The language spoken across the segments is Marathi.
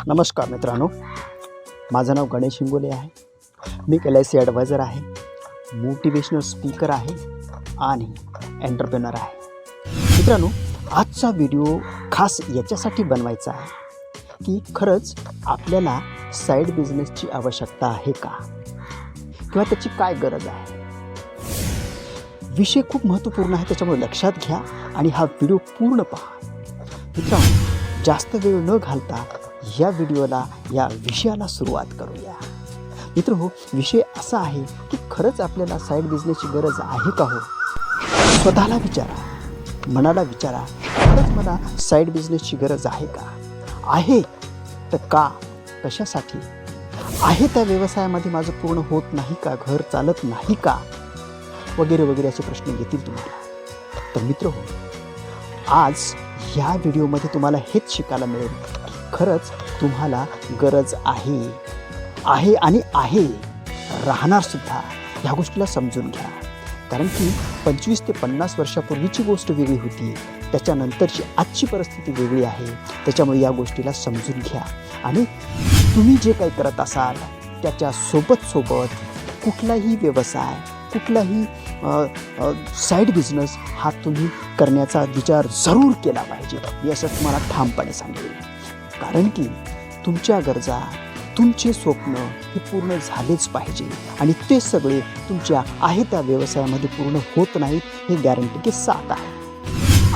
नमस्कार मित्रांनो, माझं नाव गणेश हिंगोले आहे. मी LIC ॲडवायझर आहे, मोटिवेशनल स्पीकर आहे आणि एंटरप्रेनर आहे. मित्रांनो, आजचा व्हिडिओ खास याच्यासाठी बनवायचा आहे की खरंच आपल्याला साईड बिझनेसची आवश्यकता आहे का, किंवा त्याची काय गरज आहे. विषय खूप महत्त्वपूर्ण आहे, त्याच्यामुळे लक्षात घ्या आणि हा व्हिडिओ पूर्ण पहा. मित्रांनो, जास्त वेळ न घालता या व्हिडिओला, या विषयाला सुरुवात करूया. मित्रहो, विषय असा आहे की खरंच आपल्याला साईड बिझनेसची गरज आहे का हो. स्वतःला विचारा, मनाला विचारा, खरंच मला साईड बिझनेसची गरज आहे का. आहे तर का, कशासाठी आहे. त्या व्यवसायामध्ये माझं पूर्ण होत नाही का, घर चालत नाही का, वगैरे वगैरे असे प्रश्न येतील तुम्हाला. तर मित्रहो, आज ह्या व्हिडिओमध्ये तुम्हाला हेच शिकायला मिळेल की खरंच तुम्हाला गरज आहे आणि राहणार सुद्धा. ह्या गोष्टीला समजून घ्या, कारण की 25 ते 50 वर्षापूर्वीची गोष्ट वेगळी होती, त्याच्यानंतरची आजची परिस्थिती वेगळी आहे. त्याच्यामुळे या गोष्टीला समजून घ्या आणि तुम्ही जे काही करत असाल त्याच्या सोबत कुठलाही व्यवसाय, कुठलाही साईड बिझनेस हा तुम्ही करण्याचा विचार जरूर केला पाहिजे. मी असं तुम्हाला ठामपणे सांगेन, कारण की तुमच्या गरजा, तुमचे स्वप्न हे पूर्ण झालेच पाहिजे आणि ते सगळे तुमच्या आहे त्या व्यवसायामध्ये पूर्ण होत नाहीत, हे गॅरंटी के साथ आहे.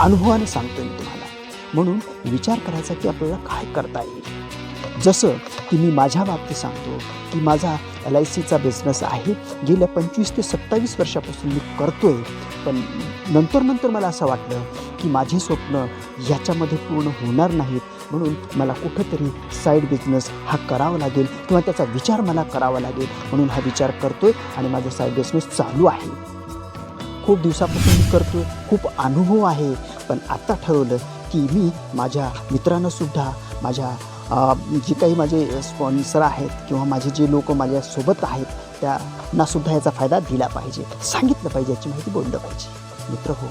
अनुभवाने सांगतो मी तुम्हाला. म्हणून विचार करायचा की आपल्याला काय करता येईल. जसं की मी माझ्या बाबतीत सांगतो की माझा LICचा बिझनेस आहे. गेल्या 25 ते 27 वर्षापासून मी करतो आहे, पण नंतर मला असं वाटलं की माझे स्वप्न ह्याच्यामध्ये पूर्ण होणार नाहीत, म्हणून मला कुठंतरी साईड बिझनेस हा करावा लागेल किंवा त्याचा विचार मला करावा लागेल. म्हणून हा विचार करतो आहे आणि माझा साईड बिझनेस चालू आहे. खूप दिवसापासून मी करतो आहे, खूप अनुभव आहे. पण आत्ता ठरवलं की मी माझ्या मित्रांनासुद्धा, माझ्या जे काही माझे स्पॉन्सर आहेत किंवा माझे जे लोक माझ्यासोबत आहेत त्यांनासुद्धा याचा फायदा दिला पाहिजे, सांगितलं पाहिजे, याची माहिती बोललं पाहिजे. मित्र हो,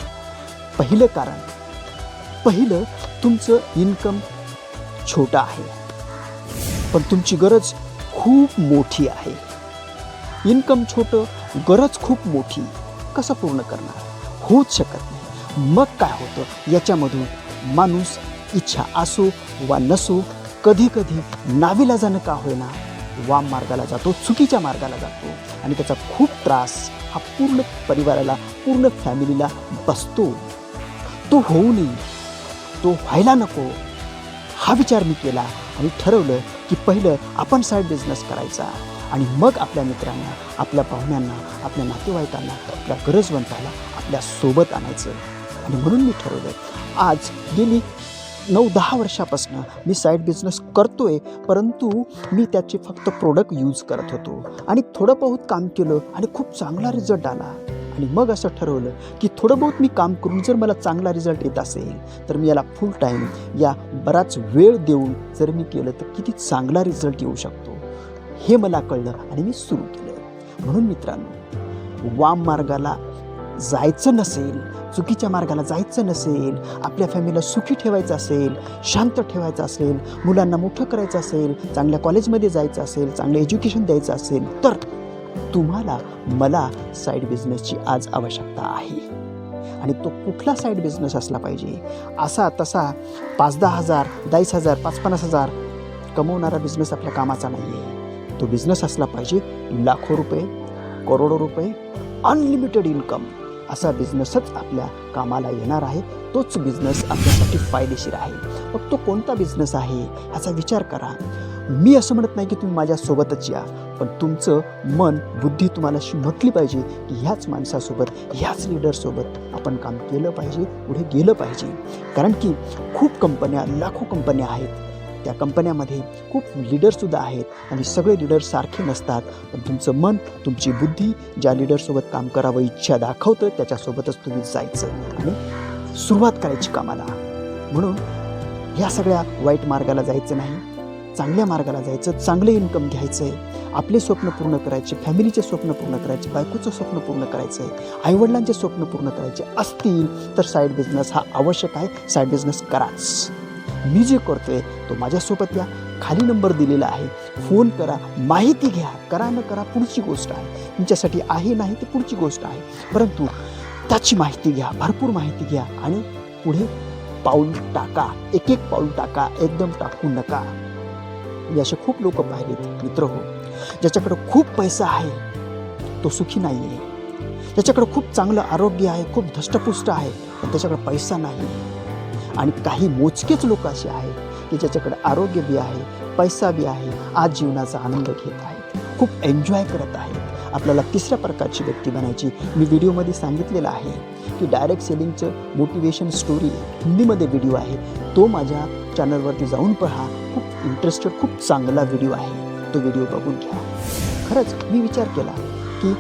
पहिलं तुमचं इन्कम छोटं आहे, पण तुमची गरज खूप मोठी आहे. इन्कम छोटं, गरज खूप मोठी, कसं पूर्ण करणार, होऊच शकत नाही. मग काय होतं, याच्यामधून माणूस इच्छा असो वा नसो कधी नाविलाजानं का होईना वाम मार्गाला जातो, चुकीच्या मार्गाला जातो आणि त्याचा खूप त्रास हा पूर्ण परिवाराला, पूर्ण फॅमिलीला बसतो. तो होऊ नये, तो व्हायला नको, हा विचार मी केला आणि ठरवलं की पहिलं आपण साईड बिझनेस करायचा आणि मग आपल्या मित्रांना, आपल्या पाहुण्यांना, आपल्या नातेवाईकांना, आपल्या गरजवंताला आपल्या सोबत आणायचं. आणि म्हणून मी ठरवलं, आज गेली 9-10 वर्षापासून मी साईड बिझनेस करतो आहे, परंतु मी त्याचे फक्त प्रोडक्ट यूज करत होतो आणि थोडं बहुत काम केलं आणि खूप चांगला रिझल्ट आला. आणि मग असं ठरवलं की थोडं बहुत मी काम करून जर मला चांगला रिझल्ट येत असेल तर मी याला फुल टाईम, या बराच वेळ देऊन जर मी केलं तर किती चांगला रिझल्ट येऊ शकतो, हे मला कळलं आणि मी सुरू केलं. म्हणून मित्रांनो, वाम मार्गाला जायचं नसेल, चुकीच्या मार्गाला जायचं नसेल, आपल्या फॅमिलीला सुखी ठेवायचं असेल, शांत ठेवायचं असेल, मुलांना मोठं करायचं असेल, चांगल्या कॉलेजमध्ये जायचं असेल, चांगलं एज्युकेशन द्यायचं असेल, तर तुम्हाला, मला साईड बिझनेसची आज आवश्यकता आहे. आणि तो कुठला साईड बिझनेस असला पाहिजे, असा तसा 5-10 हजार, 10 हजार, 5-50 हजार कमवणारा बिझनेस आपल्या कामाचा नाही आहे. तो बिझनेस असला पाहिजे लाखो रुपये, करोडो रुपये, अनलिमिटेड इन्कम असा बिझनेसच आपल्या कामाला येणार आहे. तोच बिझनेस आपल्यासाठी फायदेशीर आहे. मग तो कोणता बिझनेस आहे ह्याचा विचार करा. मी असं म्हणत नाही की तुम्ही माझ्यासोबतच या, पण तुमचं मन, बुद्धी तुम्हाला म्हटली पाहिजे की ह्याच माणसासोबत, ह्याच लीडरसोबत आपण काम केलं पाहिजे, पुढे गेलं पाहिजे. कारण की खूप कंपन्या, लाखो कंपन्या आहेत, त्या कंपन्यामध्ये खूप लीडरसुद्धा आहेत आणि सगळे लीडर सारखे नसतात. पण तुमचं मन, तुमची बुद्धी ज्या लीडरसोबत काम करावं इच्छा दाखवतं त्याच्यासोबतच तुम्ही जायचं आणि सुरुवात करायची कामाला. म्हणून ह्या सगळ्या वाईट मार्गाला जायचं नाही, चांगल्या मार्गाला जायचं, चांगले इन्कम घ्यायचं आहे, आपले स्वप्न पूर्ण करायचे, फॅमिलीचे स्वप्न पूर्ण करायचे, बायकोचं स्वप्न पूर्ण करायचं आहे, आईवडिलांचे स्वप्न पूर्ण करायचे असतील तर साईड बिझनेस हा आवश्यक आहे. साईड बिझनेस कराच. मी जे करतो आहे तो माझ्यासोबत या, खाली नंबर दिलेला आहे, फोन करा, माहिती घ्या. करा न करा पुढची गोष्ट आहे, तुमच्यासाठी आहे नाही ते पुढची गोष्ट आहे, परंतु त्याची माहिती घ्या, भरपूर माहिती घ्या आणि पुढे पाऊल टाका. एक एक पाऊल टाका, एकदम टाकू नका. मी असे खूप लोक पाहिलेत मित्र हो, ज्याच्याकडे खूप पैसा आहे तो सुखी नाही आहे. ज्याच्याकडे खूप चांगलं आरोग्य आहे, खूप धष्टपुष्ट आहे, पण त्याच्याकडे पैसा नाही. आणि काही मोजकेच लोक असे आहेत की ज्याच्याकडे आरोग्य बी आहे, पैसा बी आहे, आज जीवनाचा आनंद घेत आहेत, खूप एन्जॉय करत आहेत. आपल्याला तिसऱ्या प्रकारची व्यक्ती बनायची. मी व्हिडिओमध्ये सांगितलेलं आहे की डायरेक्ट सेलिंगचं मोटिवेशन स्टोरी हिंदीमध्ये व्हिडिओ आहे, तो माझ्या चॅनलवरती जाऊन पहा. खूप इंटरेस्टेड, खूप चांगला व्हिडिओ आहे, तो व्हिडिओ बघून घ्या. खरंच मी विचार केला की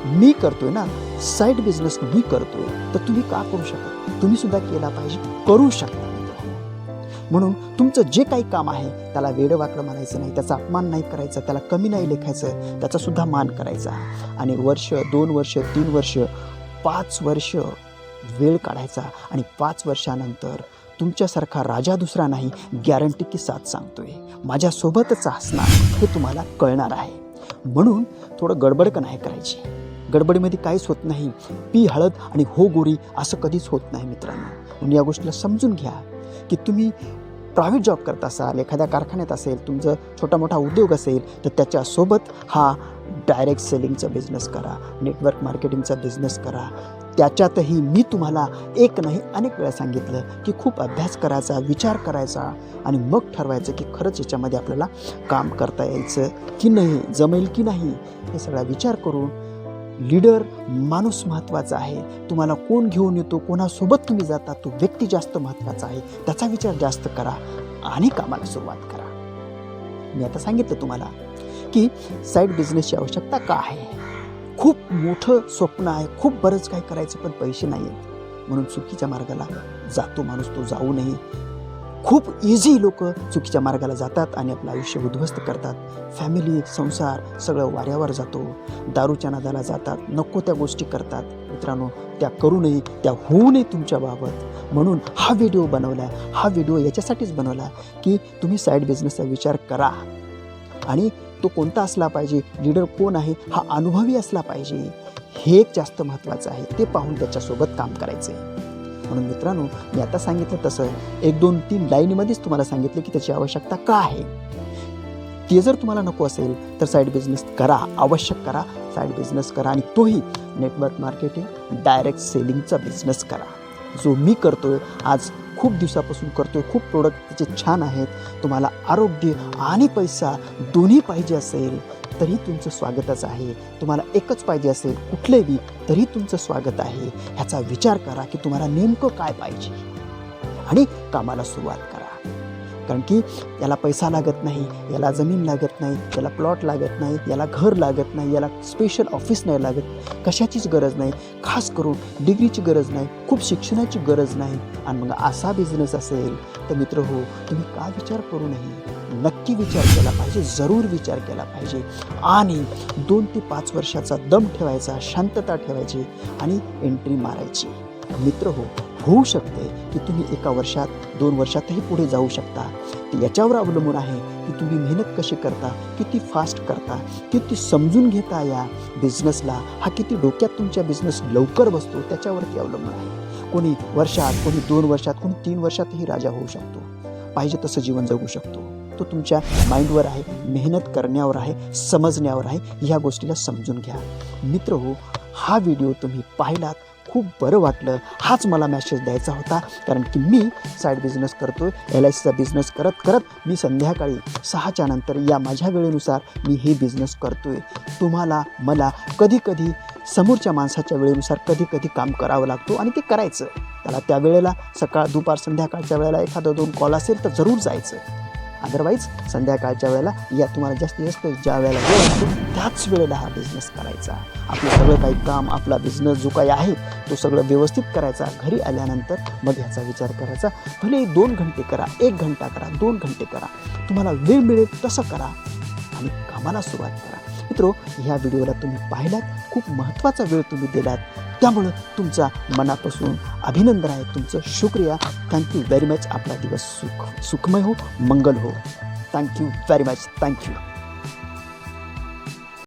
मी करतोय ना, साईड बिझनेस मी करतोय, तर तुम्ही का करू शकता? तुम्ही सुद्धा केला पाहिजे, करू शकता. म्हणून तुमचं जे काही काम आहे त्याला वेडवाकडं म्हणायचं नाही, त्याचा अपमान नाही करायचा, त्याला कमी नाही लेखायचं, त्याचा सुद्धा मान करायचा. आणि वर्ष, 2 वर्ष, 3 वर्ष, 5 वर्ष वेळ काढायचा आणि 5 वर्षानंतर तुमच्यासारखा राजा दुसरा नाही, गॅरंटी की साथ सांगतोय, माझ्यासोबतच असणार हे तुम्हाला कळणार आहे. म्हणून थोडं गडबड नाही करायची. गडबडीमध्ये काहीच होत नाही. पी हळद आणि हो गोरी असं कधीच होत नाही मित्रांनो. म्हणून या गोष्टीला समजून घ्या की तुम्ही प्रायव्हेट जॉब करत असाल, एखाद्या कारखान्यात असेल, तुमचं छोटा मोठा उद्योग असेल, तर त्याच्यासोबत हा डायरेक्ट सेलिंगचा बिझनेस करा, नेटवर्क मार्केटिंगचा बिझनेस करा. त्याच्यातही मी तुम्हाला एक नाही अनेक वेळा सांगितलं की खूप अभ्यास करायचा, विचार करायचा आणि मग ठरवायचं की खरंच याच्यामध्ये आपल्याला काम करता यायचं की नाही, जमेल की नाही, हे सगळा विचार करून. लीडर माणूस महत्त्वाचा आहे. तुम्हाला कोण घेऊन येतो, कोणासोबत तुम्ही जाता, तो व्यक्ती जास्त महत्त्वाचा आहे. त्याचा विचार जास्त करा आणि कामाला सुरुवात करा. मी आता सांगितलं तुम्हाला की साईड बिझनेसची आवश्यकता का आहे. खूप मोठं स्वप्न आहे, खूप बरंच काही करायचं, पण पैसे नाही आहेत, म्हणून चुकीच्या मार्गाला जातो माणूस, तो जाऊ नये. खूप इझी लोक चुकीच्या मार्गाला जातात आणि आपलं आयुष्य उद्ध्वस्त करतात. फॅमिली, संसार सगळं वाऱ्यावर जातो, दारूच्या नादाला जातात, नको त्या गोष्टी करतात. मित्रांनो, त्या करू नये, त्या होऊ नये तुमच्या बाबत. म्हणून हा व्हिडिओ बनवला. हा व्हिडिओ याच्यासाठीच बनवला की तुम्ही साईड बिझनेसचा विचार करा. आणि तो कोणता असला पाहिजे, लीडर कोण आहे, हा अनुभवी असला पाहिजे, हे एक जास्त महत्त्वाचं आहे. ते पाहून त्याच्यासोबत काम करायचं आहे. म्हणून मित्रांनो, मी आता सांगितलं तसं 1, 2, 3 लाईनीमध्येच तुम्हाला सांगितलं की त्याची आवश्यकता का आहे. ते जर तुम्हाला नको असेल तर साईड बिझनेस करा, आवश्यक करा, साईड बिझनेस करा. आणि तोही नेटवर्क मार्केटिंग, डायरेक्ट सेलिंगचा बिझनेस करा, जो मी करतोय, आज खूप दिवसापासून करतोय. खूप प्रोडक्ट त्याचे छान आहेत. तुम्हाला आरोग्य आणि पैसा दोन्ही पाहिजे असेल तरी तुमचं स्वागतच आहे. तुम्हाला एकच पाहिजे असेल कुठलेही तरी तुमचं स्वागत आहे. ह्याचा विचार करा की तुम्हाला नेमकं काय पाहिजे आणि कामाला सुरुवात करा. कारण की याला पैसा लागत नाही, याला जमीन लागत नाही, याला प्लॉट लागत नाही, याला घर लागत नाही, याला स्पेशल ऑफिस नाही लागत, कशाचीच गरज नाही, खास करून डिग्रीची गरज नाही, खूप शिक्षणाची गरज नाही. आणि मग असा बिझनेस असेल तर मित्र हो, तुम्ही का विचार करू नये, नक्की विचार केला पाहिजे, जरूर विचार केला पाहिजे. आणि 2 ते 5 वर्षाचा दम ठेवायचा, शांतता ठेवायची आणि एंट्री मारायची. मित्र हो, होऊ शकते की तुम्ही 1 वर्षात, 2 वर्षातही पुढे जाऊ शकता. याच्यावर अवलंबून आहे की तुम्ही मेहनत कशी करता, किती फास्ट करता, किती समजून घेता या बिझनेसला, हा किती डोक्यात तुमच्या बिझनेस लवकर बसतो, त्याच्यावरती अवलंबून आहे. कोणी वर्षात, कोणी 2 वर्षात, कोणी 3 वर्षातही राजा होऊ शकतो, पाहिजे तसं जीवन जगू शकतो. तो तुमच्या माइंडवर आहे, मेहनत करण्यावर आहे, समजण्यावर आहे. ह्या गोष्टीला समजून घ्या. मित्र हो, हा व्हिडिओ तुम्ही पाहिलात, खूप बरं वाटलं. हाच मला मेसेज द्यायचा होता, कारण की मी साईड बिझनेस करतो आहे. LICचा बिझनेस करत करत मी संध्याकाळी 6च्या नंतर या माझ्या वेळेनुसार मी हे बिझनेस करतो आहे. तुम्हाला, मला कधी समोरच्या माणसाच्या वेळेनुसार कधी काम करावं लागतो आणि ते करायचं. त्याला त्या वेळेला सकाळ, दुपार, संध्याकाळच्या वेळेला एखादा 2 कॉल असेल तर जरूर जायचं. अदरवाईज संध्याकाळच्या वेळेला या तुम्हाला जास्तीत जास्त ज्या वेळेला वेळ असतो त्याच वेळेला हा बिझनेस करायचा. आपलं सगळं काही काम, आपला बिझनेस जो काही आहे तो सगळं व्यवस्थित करायचा. घरी आल्यानंतर मग ह्याचा विचार करायचा. भले 2 घंटे करा, 1 घंटा करा, 2 घंटे करा, तुम्हाला वेळ मिळेल तसं करा आणि कामाला सुरुवात करा. मित्रो, ह्या व्हिडिओला तुम्ही पाहिलात, खूप महत्त्वाचा वेळ तुम्ही दिलात, त्यामुळं तुमचा मनापासून अभिनंदन आहे, तुमचं शुक्रिया. Thank you very much. आपला दिवस सुखमय हो, मंगल हो. Thank you very much. थँक्यू.